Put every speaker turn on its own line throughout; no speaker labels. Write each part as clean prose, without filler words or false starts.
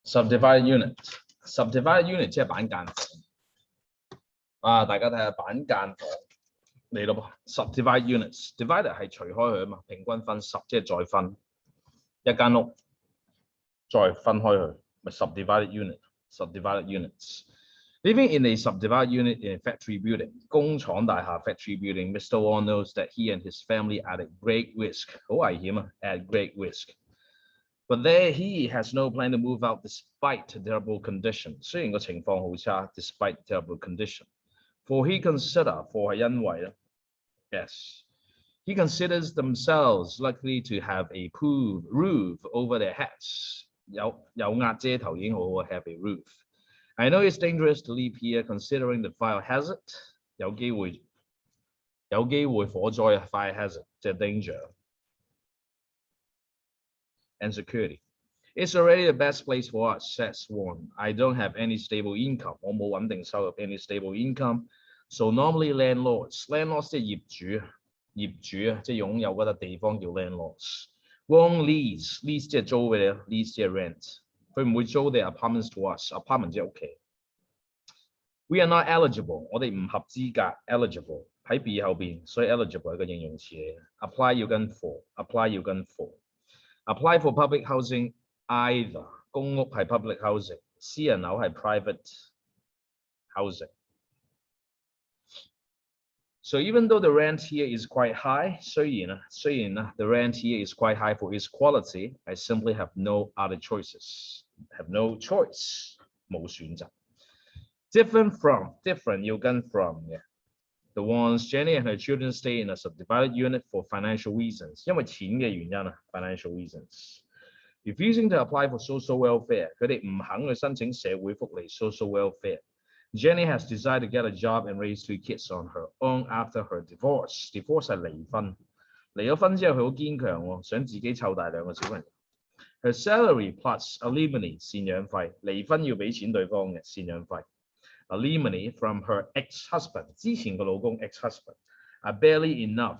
Subdivided unit，subdivided unit 即係板間房。大家睇下板間房嚟咯噃。Subdivided units，divided 係除開佢啊嘛，平均分10，即係再分一間屋，再分開佢，咪 subdivided unit。Subdivided units. Living in a subdivided unit in a factory building， 工廠大廈 factory building. Mr. Wong knows that he and his family are at great risk， 好危險啊 ，at great risk。But there he has no plan to move out despite terrible condition. 雖然個情況好差 ，despite terrible condition. For he consider， for 係因為咧 ，yes， he considers themselves likely to have a roof over their heads. 有瓦遮頭已經好好 have a roof。I know it's dangerous to live here considering the fire hazard. 有機會火災啊 ，fire hazard 即係 danger。And security. It's already the best place for us, says Wong. I don't have any stable income. 我冇穩定收入 any stable income. So normally landlords 即係業主啊，即係擁有嗰笪地方叫 landlords。Wong lease 即係租俾你 ，lease 即係 rent。佢唔會租啲 apartments to us。apartment 即係屋企。We are not eligible. 我哋唔合資格 eligible 喺 B 後邊，所以 eligible 係個形容詞嚟嘅。apply 要跟 for，apply 要跟 for。Apply for public housing either 公屋係 public housing， 私人樓係 private housing。So even though the rent here is quite high， 雖然 the rent here is quite high for its quality， I simply have no other choice。have no choice 冇選擇。Different 要跟 from 嘅。The ones Jenny and her children stay in a subdivided unit for financial reasons， 因為錢嘅原因啊 ，financial reasons。Refusing to apply for social welfare， 佢哋唔肯去申請社會福利 social welfare。Jenny has decided to get a job and raise 2 kids on her own after her divorce。divorce 係離婚，離咗婚之後佢好堅強喎，想自己湊大2個小朋友。Her salary plus alimony 贍養費，離婚要俾錢對方嘅贍養費。Alimony from her ex-husband， 之前個老公 ex-husband， are barely enough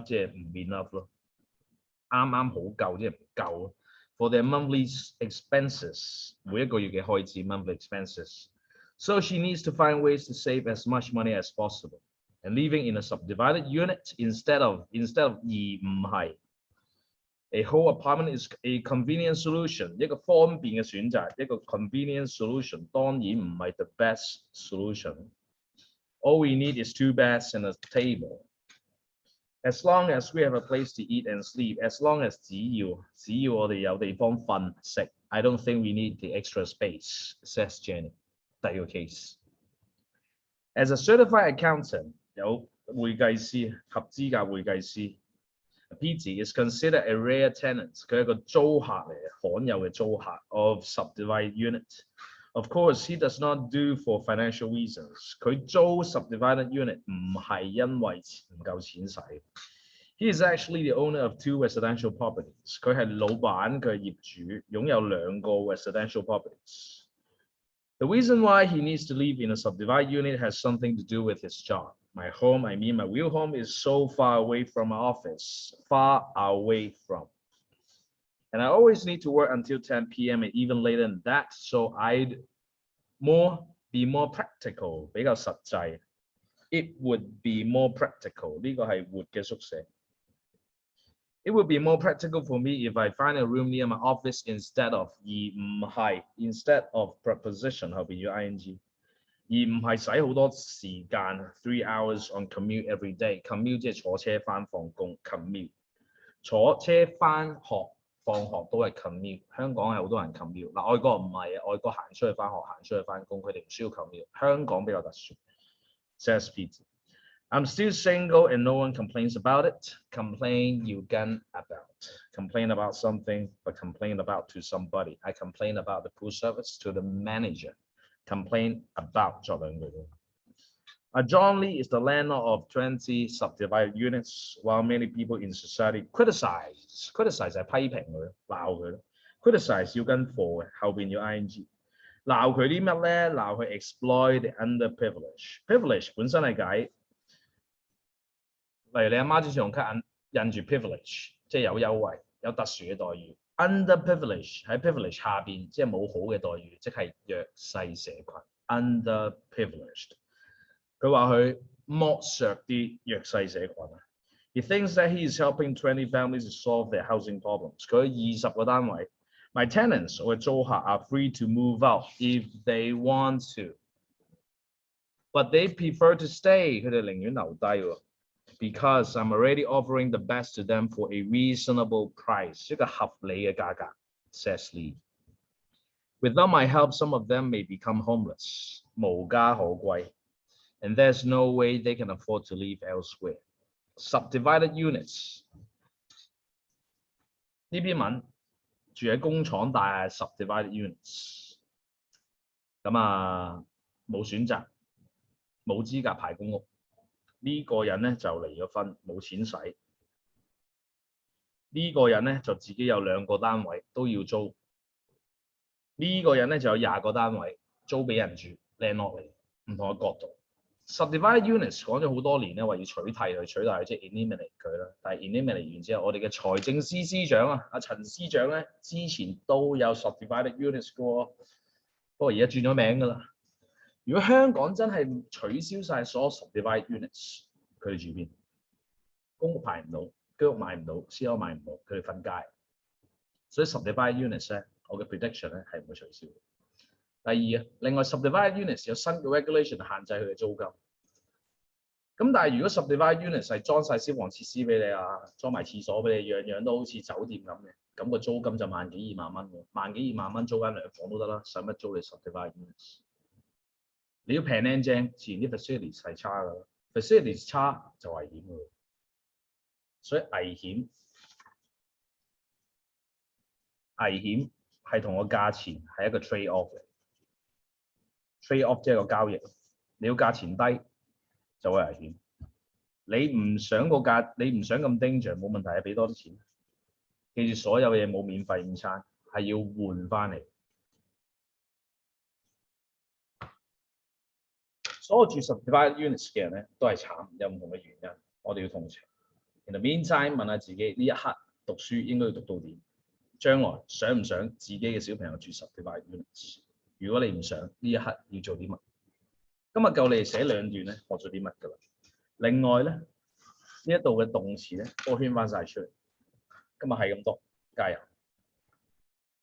即係唔 enough 咯，啱啱好夠即係唔夠。For their monthly expenses， 每一個月嘅開支 monthly expenses。So she needs to find ways to save as much money as possible. And living in a subdivided unit instead of 而唔係。A whole apartment is a convenient solution， 一個方便嘅選擇，一個 convenient solution 當然唔係 the best solution。All we need is 2 beds and a table. As long as we have a place to eat and sleep, as long as 只要我哋有地方瞓食 ，I don't think we need the extra space, says Jenny。第二個 case。As a certified accountant， 有會計師，合資格會計師。PT is considered a rare tenant， 佢係一個租客嚟嘅，罕有嘅租客 of subdivided unit。Of course, he does not do for financial reasons。佢租 subdivided unit 唔係因為唔夠錢使。He is actually the owner of 2 residential properties。佢係老闆，佢係業主，擁有2個 residential properties。The reason why he needs to live in a subdivided unit has something to do with his job. My home, I mean my real home, is so far away from my office, far away from. And I always need to work until 10 p.m. and even later than that, so I'd be more practical, 比較實際。It would be more practical， 呢個係 would 嘅縮寫。It would be more practical for me if I find a room near my office instead of 而唔係 instead of preposition 後邊要 ing。而唔係使好多時間 3 hours on commute every day。commute 即係坐車翻放工 commute， 坐車翻學放學都係 commute。香港係好多人 commute， 嗱外國唔係啊，外國行出去翻學行出去翻工，佢哋唔需要 commute。香港比較特殊。Says Peter。I'm still single and no one complains about it. Complain 要跟 about。Complain about something, but complain about to somebody. I complain about the pool service to the manager。Complain about 作兩句。John Lee is the landlord of 20 subdivided units, while many people in society criticize 係批評佢，鬧佢。criticize 要跟 for 嘅，後邊要 ing。鬧佢啲乜咧？鬧佢 exploit the underprivileged。privilege 本身係解，例如你阿媽之前用卡印住 privilege， 即係有優惠、有特殊嘅待遇。underprivileged 喺 privilege 下邊，即係冇好嘅待遇，即係弱勢社群 underprivileged。佢話佢剝削啲弱勢社群啊。He thinks that he is helping 20 families to solve their housing problems。佢20個單位 ，My tenants 我嘅租客 are free to move out if they want to，but they prefer to stay。佢哋寧願留低喎。Because I'm already offering the best to them for a reasonable price， 一個合理嘅價格 ，says Lee。Without my help, some of them may become homeless， 無家可歸 ，and there's no way they can afford to live elsewhere。Subdivided units 呢篇文住喺工廠大廈 subdivided units， 咁啊冇選擇，冇資格排公屋。呢個人咧就離咗婚，冇錢使。呢個人咧就自己有2個單位都要租。呢個人咧就有20個單位租俾人住 landlord 嚟，唔同嘅角度。Subdivided units 講咗好多年咧，話要取締佢，即係 eliminate 佢啦。但係 eliminate 完之後，我哋嘅財政司司長啊，阿陳司長咧之前都有 subdivided units 嘅喎，不過而家轉咗名㗎啦。如果香港真係取消晒所有 subdivided units， 佢哋住邊？公屋排唔到，居屋買唔到，私樓買唔到，佢哋瞓街。所以 subdivided units 咧，我嘅 prediction 咧係唔會取消。第二啊，另外 subdivided units 有新嘅 regulation 限制佢嘅租金。咁但係如果 subdivided units 係裝晒消防設施俾你啊，裝埋廁所俾你，樣樣都好似酒店咁嘅，咁個租金就萬幾2萬蚊喎，1萬幾2萬蚊租間2房都得啦，使乜租你 subdivided units？你要平靚正，自然啲 facilities 係差㗎啦 ，facilities 差就危險㗎，所以危險係同個價錢係一個 trade off 嘅 ，trade off 即係個交易，你要價錢低就會危險，你唔想咁 danger 冇問題，俾多啲錢，記住所有嘢冇免費午餐，係要換翻嚟。所有住 subdivided units 嘅人咧都係慘，有唔同嘅原因，我哋要同情。In the meantime， 問下自己呢一刻讀書應該要讀到點？將來想唔想自己嘅小朋友住 subdivided units？ 如果你唔想，呢一刻要做啲乜？今日夠你哋寫2段咧，學咗啲乜㗎啦？另外咧，呢一度嘅動詞咧，都圈翻晒出嚟。今日係咁多，加油！